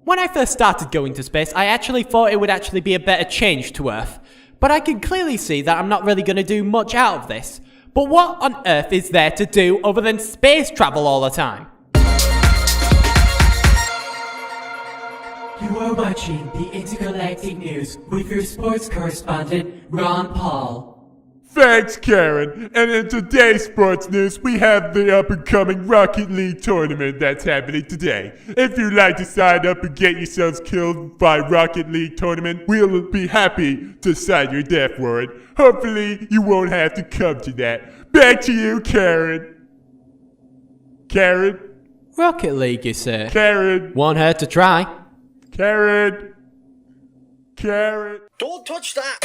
When I first started going to space, I actually thought it would actually be a better change to Earth. But I can clearly see that I'm not really going to do much out of this. But what on earth is there to do other than space travel all the time? You are watching the Intergalactic News with your sports correspondent, Ron Paul. Thanks, Karen. And in today's sports news, we have the up-and-coming Rocket League tournament that's happening today. If you'd like to sign up and get yourselves killed by Rocket League tournament, we'll be happy to sign your death warrant. Hopefully, you won't have to come to that. Back to you, Karen. Karen? Rocket League, you say? Karen? Won't hurt to try. Karen? Karen? Don't touch that!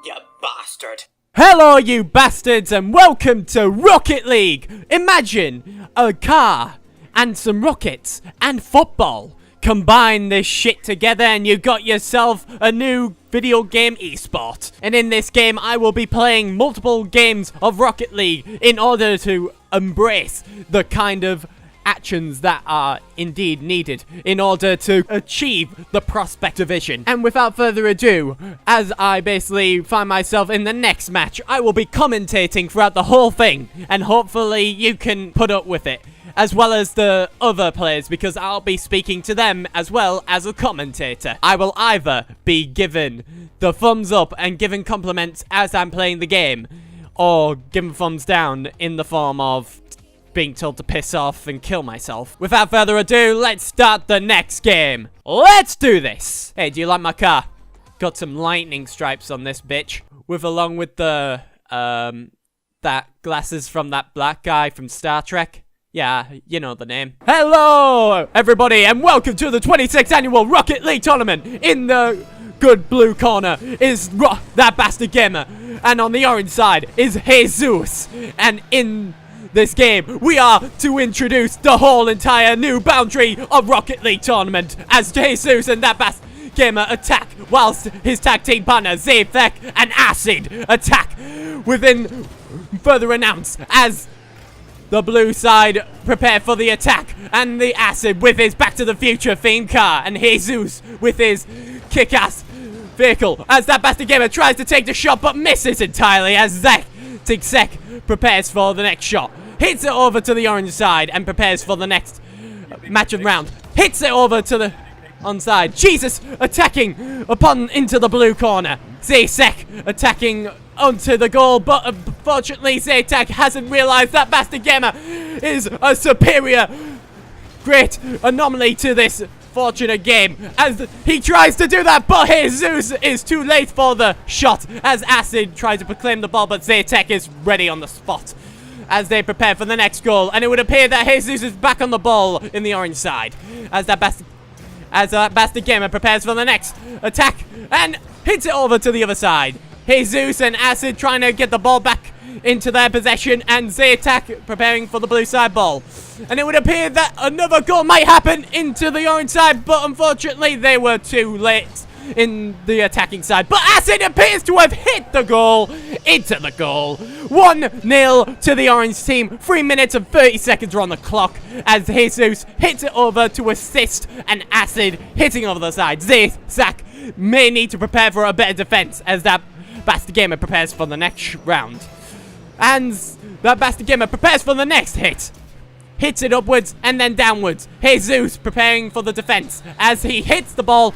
You bastard. Hello, you bastards, and welcome to Rocket League! Imagine a car and some rockets and football. Combine this shit together and you got yourself a new video game esport. And in this game, I will be playing multiple games of Rocket League in order to embrace the kind of actions that are indeed needed in order to achieve the prospect division. And without further ado, as I basically find myself in the next match, I will be commentating throughout the whole thing, and hopefully you can put up with it, as well as the other players, because I'll be speaking to them as well as a commentator. I will either be given the thumbs up and given compliments as I'm playing the game, or given thumbs down in the form of being told to piss off and kill myself. Without further ado, let's start the next game. Let's do this. Hey, do you like my car? Got some lightning stripes on this bitch. Along with the, that glasses from that black guy from Star Trek. Yeah, you know the name. Hello, everybody, and welcome to the 26th annual Rocket League tournament. In the good blue corner is that bastard gamer. And on the orange side is Jesus. And in this game, we are to introduce the whole entire new boundary of Rocket League tournament as Jesus and that bastard gamer attack, whilst his tag team partner Zaythek and Acid attack within further announced as the blue side prepare for the attack, and the Acid with his Back to the Future themed car, and Jesus with his kick-ass vehicle as that bastard gamer tries to take the shot but misses entirely as Zek prepares for the next shot. Hits it over to the orange side and prepares for the next match of round. Hits it over to the onside. Jesus attacking upon into the blue corner. Zaytek attacking onto the goal, but unfortunately Zaytek hasn't realized that bastard gamer is a superior great anomaly to this fortunate game as he tries to do that, but Jesus is too late for the shot as Acid tries to proclaim the ball, but Zaytek is ready on the spot as they prepare for the next goal, and it would appear that Jesus is back on the ball in the orange side as that bastard gamer prepares for the next attack and hits it over to the other side. Jesus and Acid trying to get the ball back into their possession, and Zaytek preparing for the blue side ball. And it would appear that another goal might happen into the orange side, but unfortunately they were too late in the attacking side. But Acid appears to have hit the goal into the goal. 1-0 to the orange team. 3 minutes and 30 seconds are on the clock as Jesus hits it over to assist, and Acid hitting over the side. Zach may need to prepare for a better defense as that bastard gamer prepares for the next round. And that bastard gamer prepares for the next hit. Hits it upwards and then downwards. Jesus preparing for the defense as he hits the ball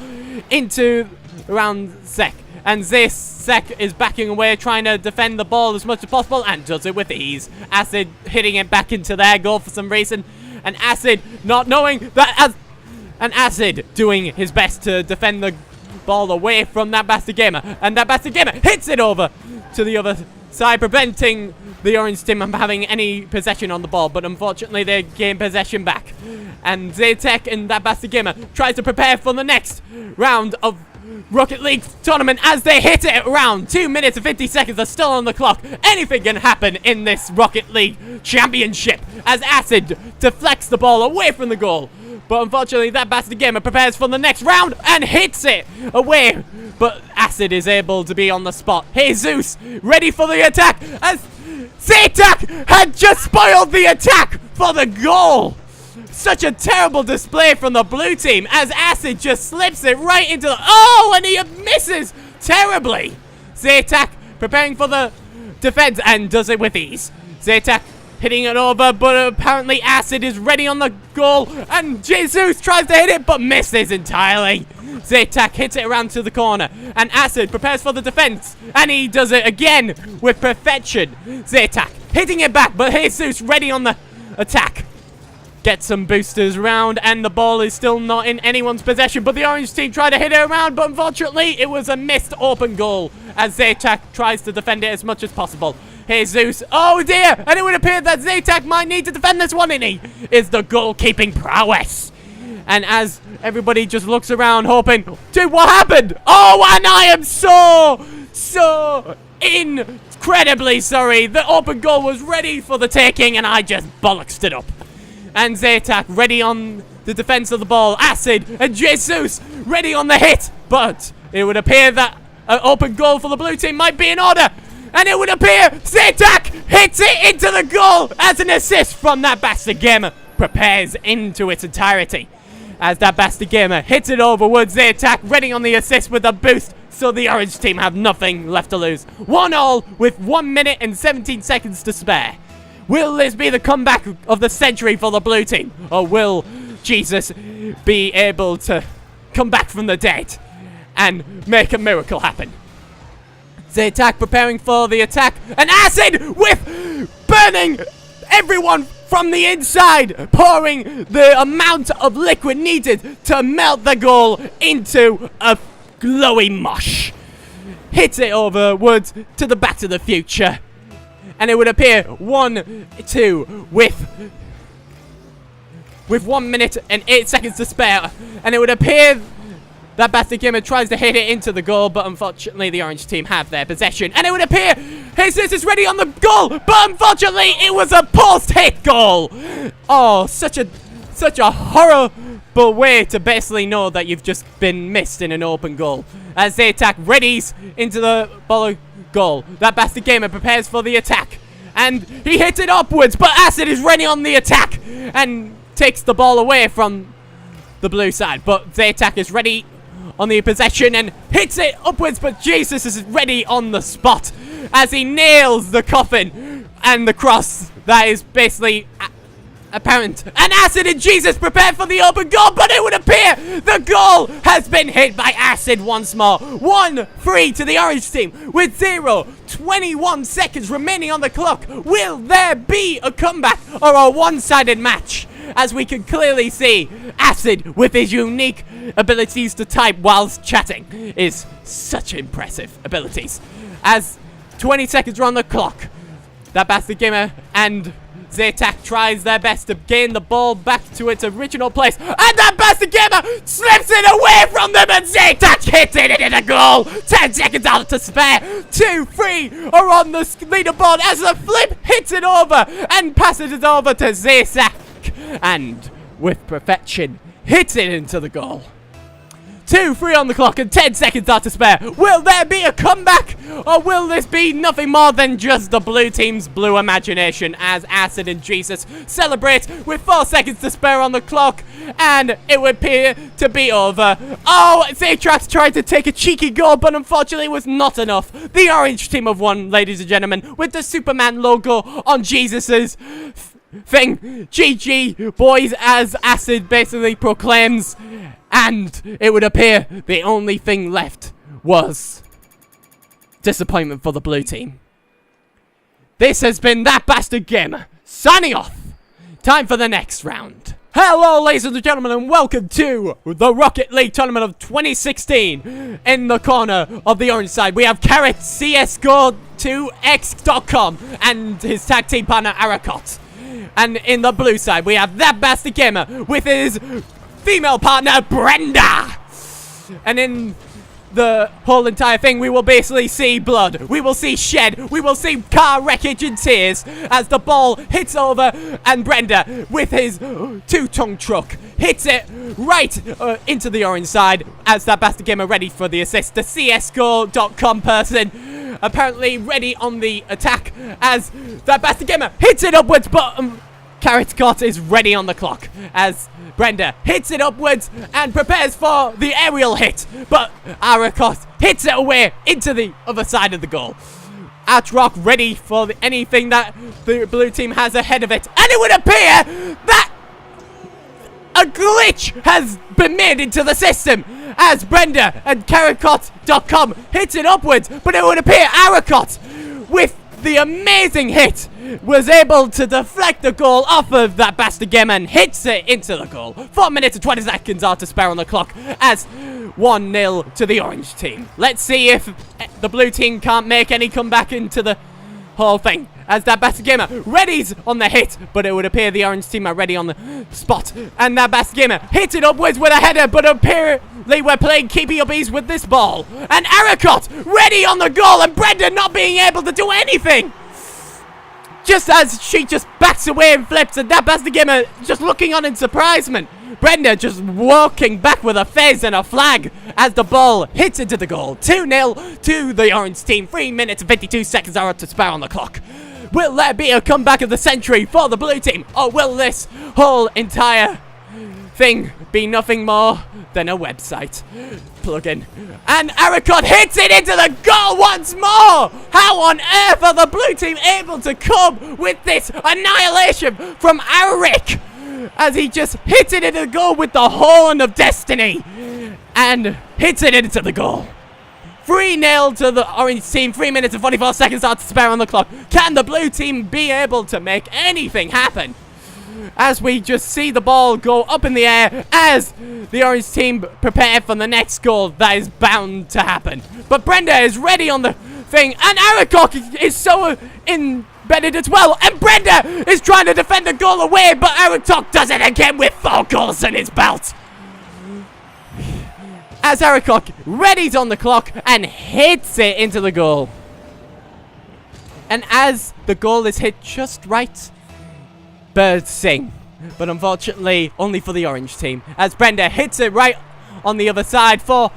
into around Zek. And this Zek is backing away, trying to defend the ball as much as possible, and does it with ease. Acid hitting it back into their goal for some reason. And Acid not knowing that and Acid doing his best to defend the ball away from that bastard gamer. And that bastard gamer hits it over to the other side, preventing the orange team from having any possession on the ball, but unfortunately they gain possession back. And Zaytek and that bastard gamer tries to prepare for the next round of Rocket League tournament as they hit it around. 2 minutes and 50 seconds are still on the clock. Anything can happen in this Rocket League championship as Acid deflects the ball away from the goal. But unfortunately that bastard gamer prepares for the next round and hits it away. But Acid is able to be on the spot. Jesus ready for the attack as Zaytek had just spoiled the attack for the goal. such a terrible display from the blue team as Acid just slips it right into the... Oh, and he misses terribly. Zaytak preparing for the defense and does it with ease. Zaytak hitting it over, but apparently Acid is ready on the goal, and Jesus tries to hit it, but misses entirely. Zaytak hits it around to the corner, and Acid prepares for the defense, and he does it again with perfection. Zaytak hitting it back, but Jesus ready on the attack. Gets some boosters around, and the ball is still not in anyone's possession, but the orange team tried to hit it around, but unfortunately it was a missed open goal as Zaytak tries to defend it as much as possible. Jesus, oh dear, and it would appear that Zaytak might need to defend this one, and he is the goalkeeping prowess. And as everybody just looks around hoping, dude, what happened? Oh, and I am so incredibly sorry. The open goal was ready for the taking, and I just bollocksed it up. And Zaytak ready on the defense of the ball. Acid and Jesus ready on the hit. But it would appear that an open goal for the blue team might be in order. And it would appear Zaytak hits it into the goal as an assist from that bastard gamer. Prepares into its entirety. As that bastard gamer hits it overwards, Zaytak ready on the assist with a boost. So the orange team have nothing left to lose. 1-1 with 1 minute and 17 seconds to spare. Will this be the comeback of the century for the blue team? Or will Jesus be able to come back from the dead and make a miracle happen? Zaytak preparing for the attack. And Acid with burning everyone from the inside, pouring the amount of liquid needed to melt the goal into a glowy mush. Hits it overwards to the Back to the Future. And it would appear 1-2 with 1 minute and 8 seconds to spare. And it would appear that bastard gamer tries to hit it into the goal, but unfortunately the orange team have their possession. And it would appear Jesus is ready on the goal, but unfortunately it was a post-hit goal. Oh, such a horrible way to basically know that you've just been missed in an open goal. As they attack, readies into the ball goal. That bastard gamer prepares for the attack. And he hits it upwards, but Acid is ready on the attack and takes the ball away from the blue side. But Zaytak is ready on the possession and hits it upwards, but Jesus is ready on the spot as he nails the coffin and the cross that is basically apparent. And Acid and Jesus prepare for the open goal, but it would appear the goal has been hit by Acid once more. 1-3 to the orange team with 21 seconds remaining on the clock. Will there be a comeback or a one-sided match? As we can clearly see, Acid, with his unique abilities to type whilst chatting, is such impressive abilities. As 20 seconds are on the clock, that bastard gamer and Zaytak tries their best to gain the ball back to its original place. And that bastard gamer slips it away from them, and Zaytak hits it into the goal. 10 seconds out to spare. 2-3 are on the leaderboard as the flip hits it over and passes it over to Zaytak. And with perfection, hits it into the goal. 2-3 on the clock and 10 seconds are to spare. Will there be a comeback? Or will this be nothing more than just the blue team's blue imagination as Acid and Jesus celebrate with 4 seconds to spare on the clock? And it would appear to be over. Oh, Zaytrax tried to take a cheeky goal, but unfortunately it was not enough. The orange team have won, ladies and gentlemen, with the Superman logo on Jesus's thing. GG, boys, as Acid basically proclaims. And it would appear the only thing left was disappointment for the blue team. This has been That Bastard Gamer, signing off. Time for the next round. Hello, ladies and gentlemen, and welcome to the Rocket League Tournament of 2016. In the corner of the orange side, we have Carrot, CSGO2X.com, and his tag team partner, Arakot. And in the blue side, we have That Bastard Gamer with his female partner, Brenda. And in the whole entire thing, we will basically see blood. We will see shed. We will see car wreckage and tears as the ball hits over, and Brenda, with his two-tongue truck, hits it right into the orange side as That Bastard Gamer ready for the assist. The CSGO.com person apparently ready on the attack as That Bastard Gamer hits it upwards, but Carrot Cot is ready on the clock as Brenda hits it upwards and prepares for the aerial hit. But Aracot hits it away into the other side of the goal. Archrock ready for anything that the blue team has ahead of it. And it would appear that a glitch has been made into the system as Brenda and Carrotcot.com hits it upwards. But it would appear Aracot, with the amazing hit, was able to deflect the goal off of that bastard game and hits it into the goal. 4 minutes and 20 seconds are to spare on the clock as 1-0 to the orange team. Let's see if the blue team can't make any comeback into the whole thing. As that bastard gamer readies on the hit, but it would appear the orange team are ready on the spot. And that bastard gamer hits it upwards with a header, but apparently we're playing keepy uppies with this ball. And Aracot ready on the goal, and Brenda not being able to do anything. Just as she just backs away and flips, and that bastard gamer just looking on in surprisement. Brenda just walking back with a fez and a flag as the ball hits into the goal. 2-0 to the orange team. 3 minutes and 52 seconds are to spare on the clock. Will there be a comeback of the century for the blue team? Or will this whole entire thing be nothing more than a website plugin? And Aracot hits it into the goal once more! How on earth are the blue team able to come with this annihilation from Aric? As he just hits it into the goal with the horn of destiny and hits it into the goal. 3-0 to the orange team. 3 minutes and 44 seconds are to spare on the clock. Can the blue team be able to make anything happen? As we just see the ball go up in the air as the orange team prepare for the next goal that is bound to happen. But Brenda is ready on the thing, and Aracok is so embedded as well, and Brenda is trying to defend the goal away, but Aracok does it again with 4 goals in his belt. As Aracok readies on the clock and hits it into the goal. And as the goal is hit just right, birds sing. But unfortunately, only for the orange team. As Brenda hits it right on the other side for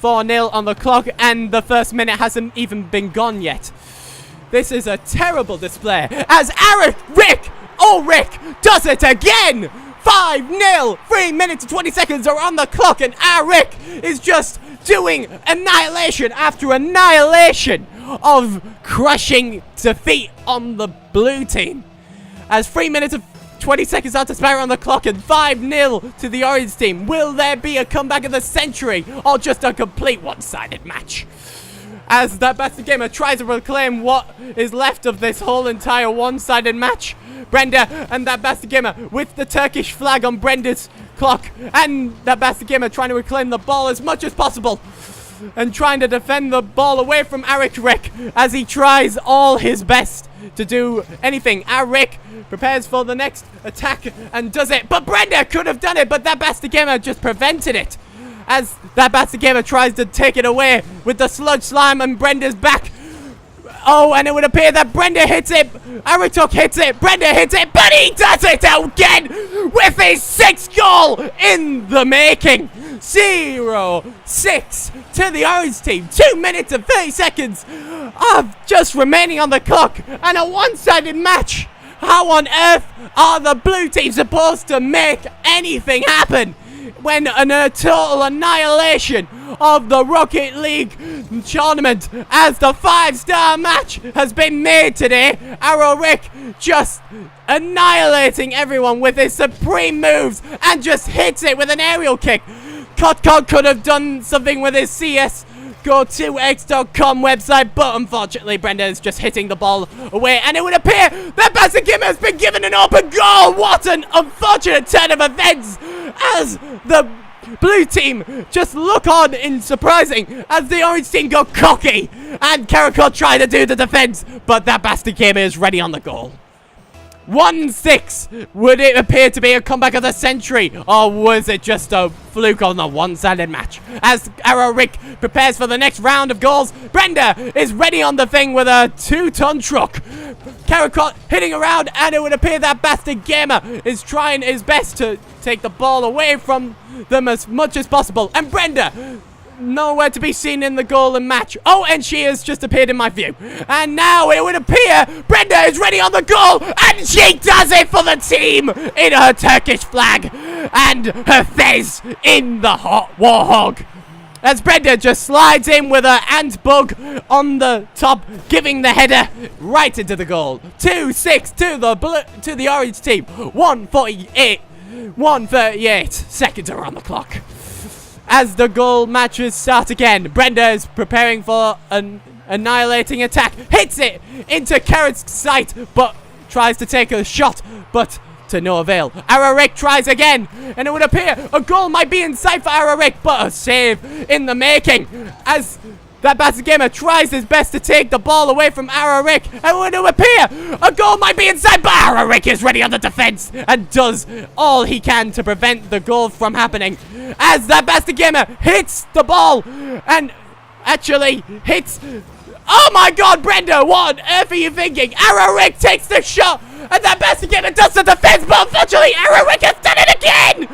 4-0 on the clock, and the first minute hasn't even been gone yet. This is a terrible display as Rick does it again! 5-0! 3 minutes and 20 seconds are on the clock, and Aric is just doing annihilation after annihilation of crushing defeat on the blue team. As 3 minutes and 20 seconds are to spare on the clock, and 5-0 to the orange team. Will there be a comeback of the century, or just a complete one-sided match? As that bastard gamer tries to reclaim what is left of this whole entire one-sided match. Brenda and that bastard gamer with the Turkish flag on Brenda's clock, and that bastard gamer trying to reclaim the ball as much as possible and trying to defend the ball away from Aric Rick as he tries all his best to do anything. Aric prepares for the next attack and does it, but Brenda could have done it, but that bastard gamer just prevented it as that bastard gamer tries to take it away with the sludge slime, and Brenda's back. Oh, and it would appear that Brenda hits it, Aritok hits it, Brenda hits it, but he does it again with his 6th goal in the making. 0-6 to the orange team. 2 minutes and 30 seconds of just remaining on the clock, and a one-sided match. How on earth are the blue team supposed to make anything happen when a total annihilation of the Rocket League tournament as the 5-star match has been made today? Arrow Rick just annihilating everyone with his supreme moves and just hits it with an aerial kick. Cotcog could have done something with his CSGO2X.com website, but unfortunately Brenda is just hitting the ball away, and it would appear that Bastard Kim has been given an open goal. What an unfortunate turn of events as the blue team just look on in surprising as the orange team go cocky, and Karakot try to do the defense, but that Bastard Kim is ready on the goal. 1-6. Would it appear to be a comeback of the century, or was it just a fluke on the one-sided match? As Arrow Rick prepares for the next round of goals, Brenda is ready on the thing with a 2-ton truck. Karakot hitting around, and it would appear that Bastard Gamer is trying his best to take the ball away from them as much as possible. And Brenda nowhere to be seen in the goal and match. Oh, and she has just appeared in my view. And now it would appear Brenda is ready on the goal, and she does it for the team in her Turkish flag and her fez in the hot warhog. As Brenda just slides in with her ant bug on the top, giving the header right into the goal. 2-6 to the orange team. 138 seconds are on the clock. As the goal matches start again, Brenda is preparing for an annihilating attack. Hits it into Carrot's sight, but tries to take a shot, but to no avail. Ararik tries again, and it would appear a goal might be in sight for Ararik, but a save in the making. As that bastard gamer tries his best to take the ball away from Ararik, and it would appear a goal might be in sight, but Ararik is ready on the defense and does all he can to prevent the goal from happening. As that bastard gamer hits the ball and actually hits. Oh my god, Brenda, what on earth are you thinking? Ararik takes the shot, and that bastard gamer does the defense, but unfortunately, Ararik has done it again!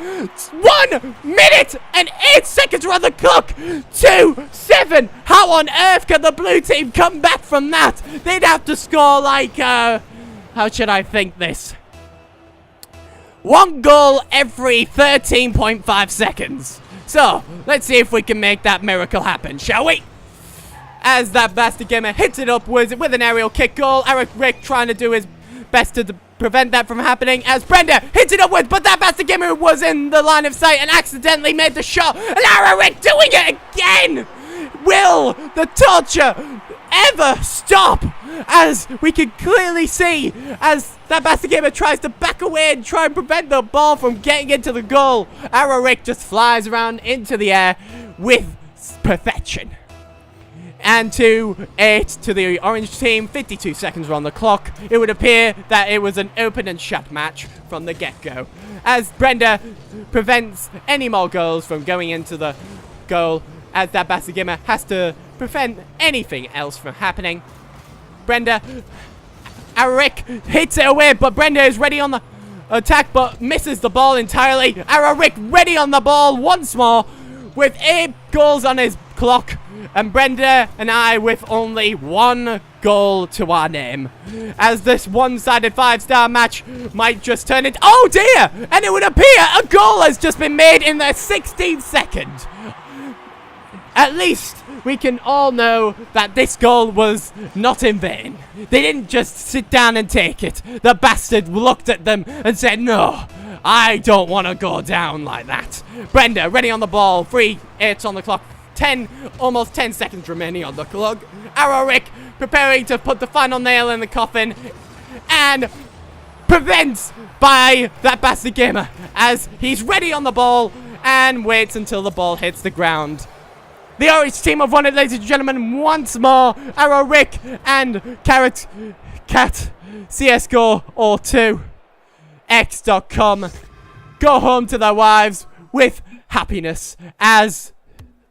1 minute and 8 seconds are on the clock. 2-7. How on earth can the blue team come back from that? They'd have to score like, how should I think this? 1 goal every 13.5 seconds. So, let's see if we can make that miracle happen, shall we? As that bastard gamer hits it upwards with an aerial kick goal. Ararik trying to do his best to prevent that from happening. As Brenda hits it upwards, but that bastard gamer was in the line of sight and accidentally made the shot. And Ararik doing it again! Will the torture ever stop? As we can clearly see, as that bastard gamer tries to back away and try and prevent the ball from getting into the goal, Ararik just flies around into the air with perfection. And 2-8 to the orange team. 52 seconds are on the clock. It would appear that it was an open and shut match from the get-go, as Brenda prevents any more goals from going into the goal, as that bastard gamer has to prevent anything else from happening. Brenda, Ararik hits it away, but Brenda is ready on the attack, but misses the ball entirely. Ararik ready on the ball once more, with 8 goals on his clock. And Brenda and I with only 1 goal to our name. As this one-sided 5-star match might just turn into... Oh dear! And it would appear a goal has just been made in the 16th second. At least we can all know that this goal was not in vain. They didn't just sit down and take it. The bastard looked at them and said, "No, I don't want to go down like that." Brenda ready on the ball. 3-8 on the clock. Almost 10 seconds remaining on the clock. Ararik preparing to put the final nail in the coffin, and prevents by that bastard gamer as he's ready on the ball and waits until the ball hits the ground. The orange team have won it, ladies and gentlemen, once more. Ararik and Cat CSGO or 2 X.com go home to their wives with happiness as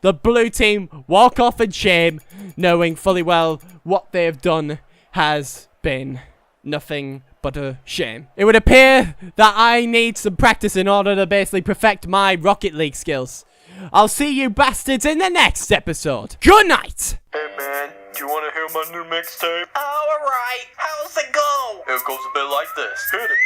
the blue team walk off in shame, knowing fully well what they have done has been nothing but a shame. It would appear that I need some practice in order to basically perfect my Rocket League skills. I'll see you bastards in the next episode. Good night! Hey man, do you want to hear my new mixtape? Alright, how's it go? It goes a bit like this. Hit it.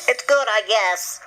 It's good, I guess.